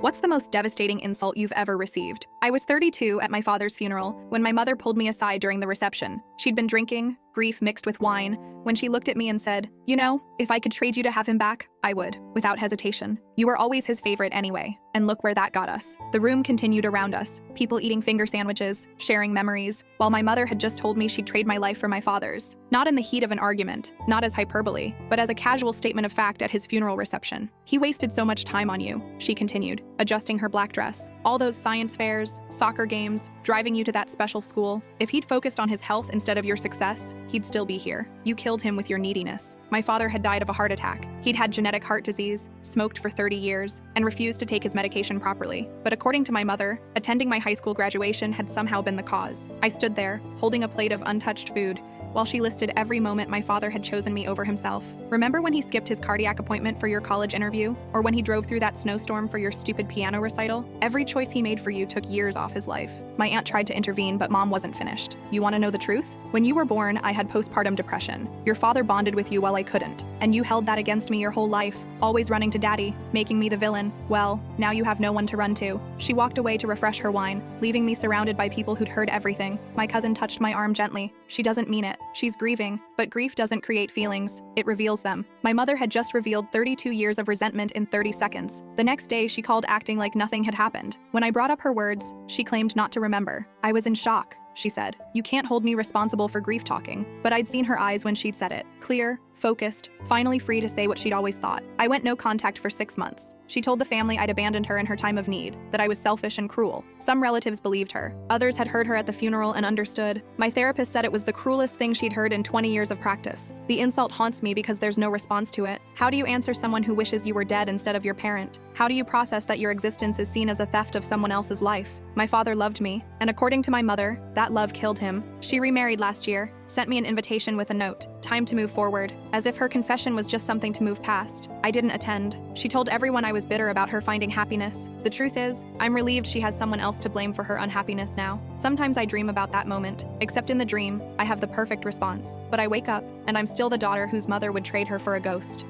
What's the most devastating insult you've ever received? I was 32 at my father's funeral when my mother pulled me aside during the reception. She'd been drinking, grief mixed with wine, when she looked at me and said, "You know, if I could trade you to have him back, I would," without hesitation. You were always his favorite anyway. And look where that got us. The room continued around us, people eating finger sandwiches, sharing memories, while my mother had just told me she'd trade my life for my father's. Not in the heat of an argument, not as hyperbole, but as a casual statement of fact at his funeral reception. "He wasted so much time on you," she continued, adjusting her black dress. "All those science fairs, soccer games, driving you to that special school. If he'd focused on his health instead of your success, he'd still be here. You killed him with your neediness." My father had died of a heart attack. He'd had genetic heart disease, smoked for 30 years, and refused to take his medication properly. But according to my mother, attending my high school graduation had somehow been the cause. I stood there, holding a plate of untouched food, while she listed every moment my father had chosen me over himself. "Remember when he skipped his cardiac appointment for your college interview? Or when he drove through that snowstorm for your stupid piano recital? Every choice he made for you took years off his life." My aunt tried to intervene, but Mom wasn't finished. "You want to know the truth? When you were born, I had postpartum depression. Your father bonded with you while I couldn't. And you held that against me your whole life, always running to Daddy, making me the villain. Well, now you have no one to run to." She walked away to refresh her wine, leaving me surrounded by people who'd heard everything. My cousin touched my arm gently. "She doesn't mean it. She's grieving." But grief doesn't create feelings, it reveals them. My mother had just revealed 32 years of resentment in 30 seconds. The next day, she called acting like nothing had happened. When I brought up her words, she claimed not to remember. "I was in shock," she said. "You can't hold me responsible for grief talking." But I'd seen her eyes when she'd said it. Clear, focused, finally free to say what she'd always thought. I went no contact for 6 months. She told the family I'd abandoned her in her time of need, that I was selfish and cruel. Some relatives believed her. Others had heard her at the funeral and understood. My therapist said it was the cruelest thing she'd heard in 20 years of practice. The insult haunts me because there's no response to it. How do you answer someone who wishes you were dead instead of your parent? How do you process that your existence is seen as a theft of someone else's life? My father loved me, and according to my mother, that love killed him. She remarried last year, sent me an invitation with a note. Time to move forward. As if her confession was just something to move past. I didn't attend. She told everyone I was bitter about her finding happiness. The truth is, I'm relieved she has someone else to blame for her unhappiness now. Sometimes I dream about that moment, except in the dream, I have the perfect response. But I wake up, and I'm still the daughter whose mother would trade her for a ghost.